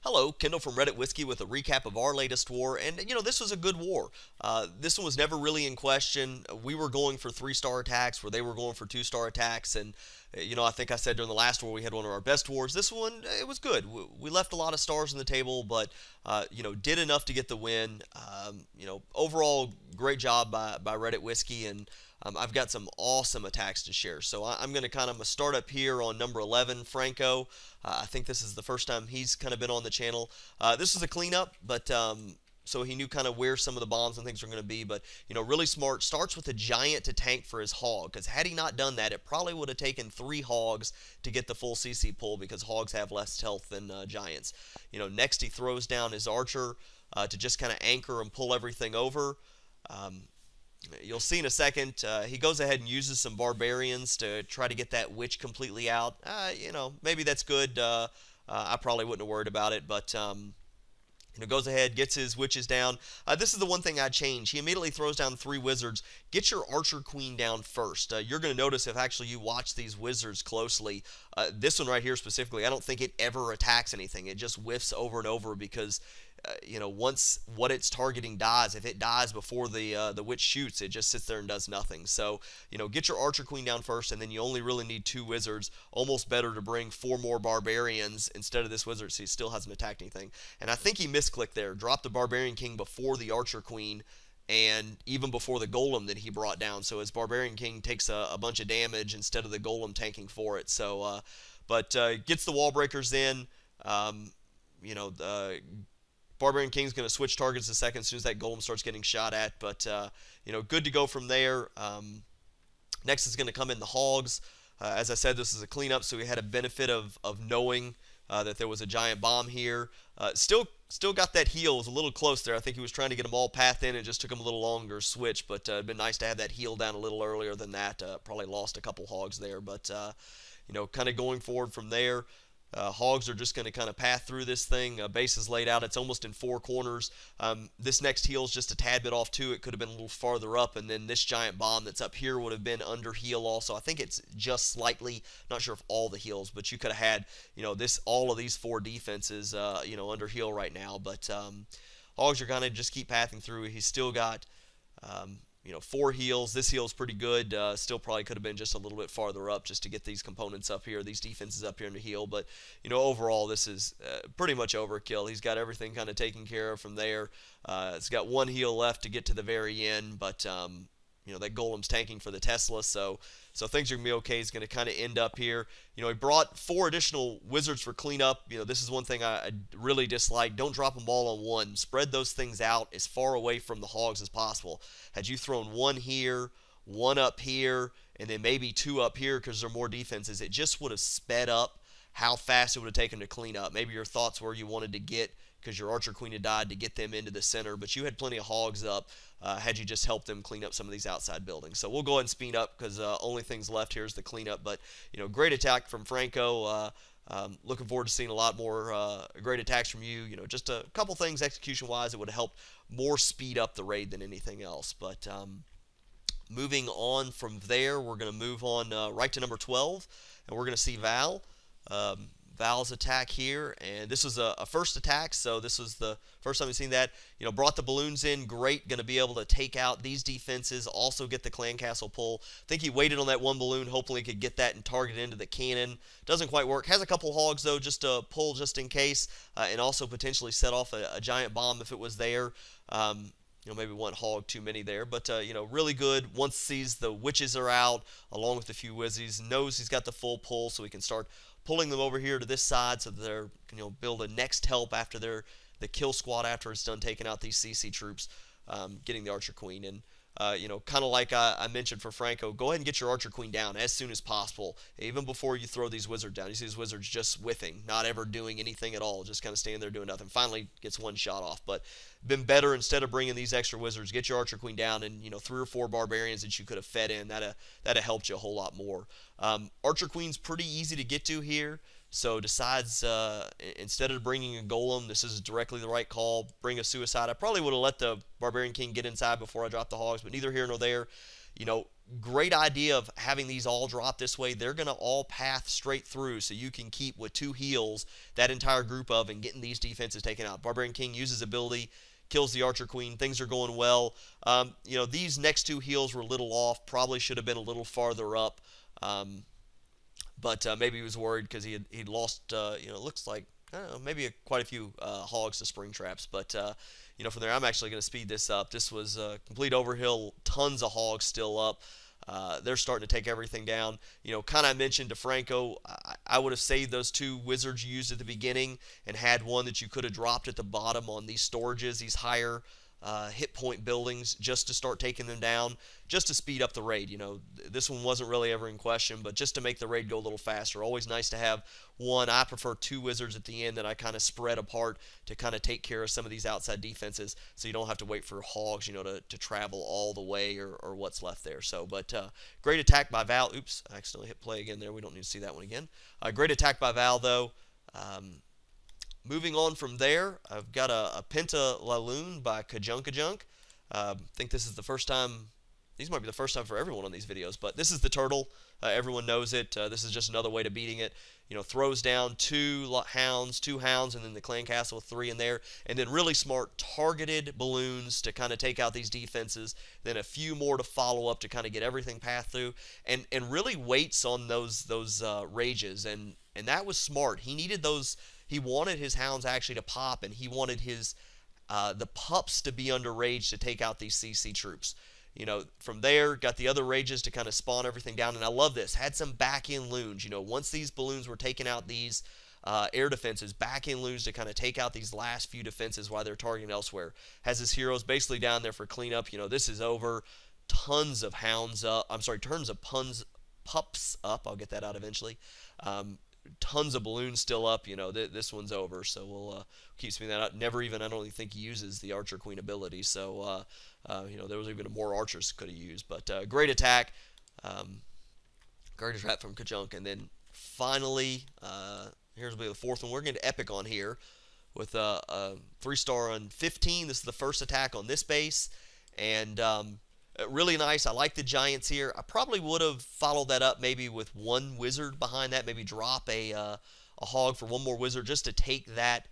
Hello, Kendall from Reddit Whiskey with a recap of our latest war, and this was a good war. This one was never really in question. We were going for 3-star attacks where they were going for 2-star attacks, and I think I said during the last war we had one of our best wars. This one, it was good. We left a lot of stars on the table, but did enough to get the win. Overall, great job by Reddit Whiskey, and I've got some awesome attacks to share. So I'm going to kind of start up here on number 11, Franco. I think this is the first time he's kind of been on the channel. This is a cleanup, but so he knew kind of where some of the bombs and things are going to be. But really smart. Starts with a giant to tank for his hog, because had he not done that, it probably would have taken 3 hogs to get the full CC pull, because hogs have less health than giants. Next he throws down his archer to just kind of anchor and pull everything over. You'll see in a second, he goes ahead and uses some barbarians to try to get that witch completely out. Maybe that's good. I probably wouldn't have worried about it, but goes ahead, gets his witches down. This is the one thing I'd change. He immediately throws down 3 wizards. Get your archer queen down first. You're going to notice if actually you watch these wizards closely, this one right here specifically, I don't think it ever attacks anything. It just whiffs over and over because once what it's targeting dies, if it dies before the witch shoots, it just sits there and does nothing. So, get your archer queen down first, and then you only really need 2 wizards. Almost better to bring 4 more barbarians instead of this wizard, so he still hasn't attacked anything. And I think he misclicked there. Dropped the barbarian king before the archer queen, and even before the golem that he brought down. So his barbarian king takes a bunch of damage instead of the golem tanking for it. So, gets the wall breakers in. The Barbarian King's going to switch targets a second as soon as that golem starts getting shot at, but good to go from there. Next is going to come in the hogs. As I said, this is a cleanup, so we had a benefit of knowing that there was a giant bomb here. Still got that heal. It was a little close there. I think he was trying to get them all pathed in. It just took him a little longer to switch, but it'd been nice to have that heal down a little earlier than that. Probably lost a couple hogs there, but kind of going forward from there. Hogs are just going to kind of path through this thing. Base is laid out. It's almost in 4 corners. This next heal is just a tad bit off too. It could have been a little farther up, and then this giant bomb that's up here would have been under heal also. I think it's just slightly, not sure if all the heals, but you could have had, all of these 4 defenses, under heal right now. But Hogs are going to just keep pathing through. He's still got 4 heals. This heal is pretty good. Still probably could have been just a little bit farther up just to get these components up here, these defenses up here in the heal. But, overall, this is pretty much overkill. He's got everything kind of taken care of from there. It's got 1 heal left to get to the very end, but, that golem's tanking for the Tesla, so things are going to be okay. He's going to kind of end up here. He brought 4 additional wizards for cleanup. This is one thing I really dislike. Don't drop them all on one. Spread those things out as far away from the hogs as possible. Had you thrown 1 here, 1 up here, and then maybe 2 up here because there are more defenses, it just would have sped up how fast it would have taken to clean up. Maybe your thoughts were you wanted to get, because your archer queen had died, to get them into the center, but you had plenty of hogs up had you just helped them clean up some of these outside buildings. So we'll go ahead and speed up because only things left here is the cleanup. But great attack from Franco. Looking forward to seeing a lot more great attacks from you. Just a couple things execution wise that would have helped more speed up the raid than anything else. But moving on from there, we're going to move on right to number 12, and we're going to see Val. Val's attack here, and this was a first attack, so this was the first time we've seen that. Brought the balloons in, great, going to be able to take out these defenses, also get the clan castle pull. I think he waited on that 1 balloon, hopefully he could get that and target into the cannon. Doesn't quite work. Has a couple hogs, though, just to pull just in case, and also potentially set off a giant bomb if it was there. Maybe 1 hog too many there, but, really good. Once sees the witches are out, along with a few wizzies, knows he's got the full pull, so he can start pulling them over here to this side so that they're, build a next help after the kill squad after it's done taking out these CC troops, getting the archer queen. And, kind of like I mentioned for Franco, go ahead and get your archer queen down as soon as possible, even before you throw these wizards down. You see these wizards just whiffing, not ever doing anything at all, just kind of standing there doing nothing. Finally gets 1 shot off, but been better instead of bringing these extra wizards, get your archer queen down, and 3 or 4 barbarians that you could have fed in. That'd have helped you a whole lot more. Archer queen's pretty easy to get to here. So decides instead of bringing a golem, this is directly the right call. Bring a suicide. I probably would have let the Barbarian King get inside before I dropped the hogs, but neither here nor there. great idea of having these all drop this way. They're going to all path straight through, so you can keep with 2 heals that entire group of and getting these defenses taken out. Barbarian King uses ability, kills the Archer Queen. Things are going well. These next 2 heals were a little off. Probably should have been a little farther up. But maybe he was worried because he'd lost, it looks like, I don't know, maybe quite a few hogs to spring traps. But, from there, I'm actually going to speed this up. This was a complete overhill, tons of hogs still up. They're starting to take everything down. Kind of mentioned to Franco, I would have saved those 2 wizards you used at the beginning and had one that you could have dropped at the bottom on these storages, these higher hit point buildings, just to start taking them down, just to speed up the raid. This one wasn't really ever in question, but just to make the raid go a little faster. Always nice to have one. I prefer 2 wizards at the end that I kind of spread apart to kind of take care of some of these outside defenses, so you don't have to wait for hogs, to travel all the way or what's left there. So, but great attack by Val. Oops, I accidentally hit play again there. We don't need to see that one again. Great attack by Val, though. Moving on from there, I've got a Penta LaLoon by Cajunk. I think this is the first time. These might be the first time for everyone on these videos, but this is the turtle. Everyone knows it. This is just another way to beating it. Throws down 2 hounds, and then the clan castle with 3 in there, and then really smart targeted balloons to kind of take out these defenses. Then a few more to follow up to kind of get everything passed through, and really waits on those rages, and that was smart. He needed those. He wanted his hounds actually to pop, and he wanted his the pups to be under rage to take out these CC troops. From there, got the other rages to kind of spawn everything down, and I love this. Had some back-end loons. Once these balloons were taking out these air defenses, back-end loons to kind of take out these last few defenses while they're targeting elsewhere. Has his heroes basically down there for cleanup. This is over. Tons of hounds up. Tons of pups up. I'll get that out eventually. Tons of balloons still up. This one's over, so we'll keep speeding that out. I don't even think he uses the Archer Queen ability, so there was even more archers could have used. But great attack, great attack from Cajunk. And then finally, here's the 4th one. We're going to epic on here with a 3-star on 15. This is the first attack on this base, and really nice. I like the giants here. I probably would have followed that up maybe with 1 wizard behind that. Maybe drop a hog for 1 more wizard just to take that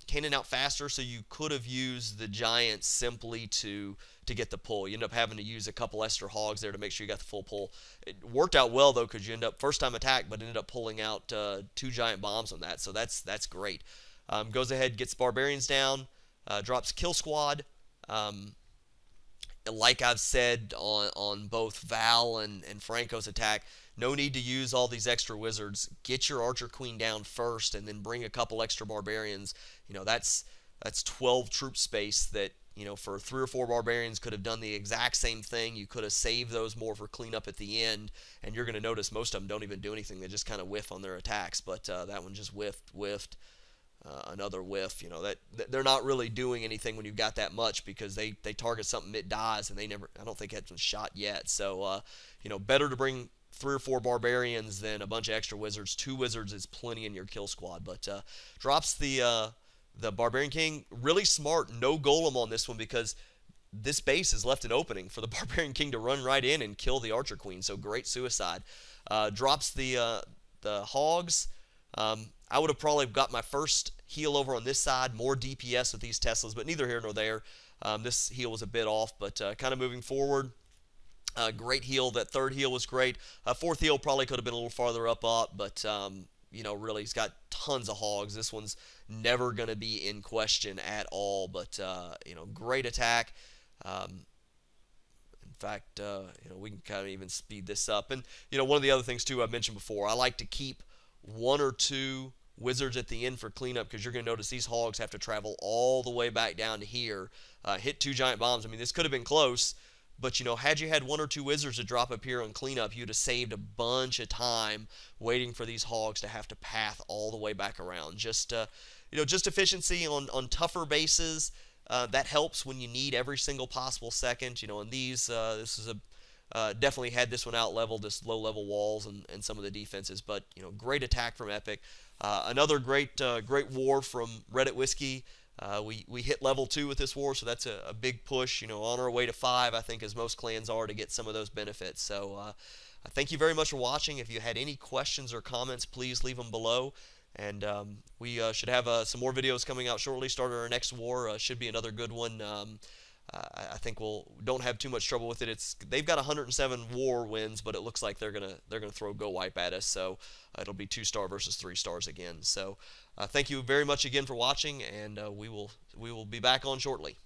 cannon out faster. So you could have used the giants simply to get the pull. You end up having to use a couple extra hogs there to make sure you got the full pull. It worked out well though, because you end up first time attack, but ended up pulling out 2 giant bombs on that. So that's great. Goes ahead, gets barbarians down, drops kill squad. Like I've said on both Val and Franco's attack, no need to use all these extra wizards. Get your Archer Queen down first, and then bring a couple extra barbarians. That's 12 troop space that, for 3 or 4 barbarians could have done the exact same thing. You could have saved those more for cleanup at the end, and you're going to notice most of them don't even do anything. They just kind of whiff on their attacks, but that one just whiffed. Another whiff. That they're not really doing anything when you've got that much, because they target something, it dies, and I don't think it's been shot yet. So better to bring 3 or 4 barbarians than a bunch of extra wizards. 2 wizards is plenty in your kill squad. But drops the Barbarian King. Really smart. No golem on this one, because this base has left an opening for the Barbarian King to run right in and kill the Archer Queen. So great suicide. Drops the hogs. I would have probably got my first heal over on this side, more DPS with these Teslas, but neither here nor there. This heal was a bit off, but kind of moving forward. Great heal. That 3rd heal was great. 4th heal probably could have been a little farther up, but really he's got tons of hogs. This one's never going to be in question at all, but great attack. In fact, we can kind of even speed this up. And one of the other things too I've mentioned before, I like to keep 1 or 2 wizards at the end for cleanup, because you're going to notice these hogs have to travel all the way back down to here, hit 2 giant bombs. This could have been close, but had you had 1 or 2 wizards to drop up here on cleanup, you'd have saved a bunch of time waiting for these hogs to have to path all the way back around. Just just efficiency on tougher bases. That helps when you need every single possible second. And these this is definitely had this one out leveled, this low level walls and some of the defenses, but great attack from Epic. Another great war from Reddit Whiskey. We hit level 2 with this war, so that's a big push. On our way to 5, I think, as most clans are, to get some of those benefits. So thank you very much for watching. If you had any questions or comments, please leave them below. And we should have some more videos coming out shortly. Starting our next war should be another good one. I think don't have too much trouble with it. They've got 107 war wins, but it looks like they're gonna throw go wipe at us. So it'll be 2-star versus 3 stars again. So thank you very much again for watching, and we will be back on shortly.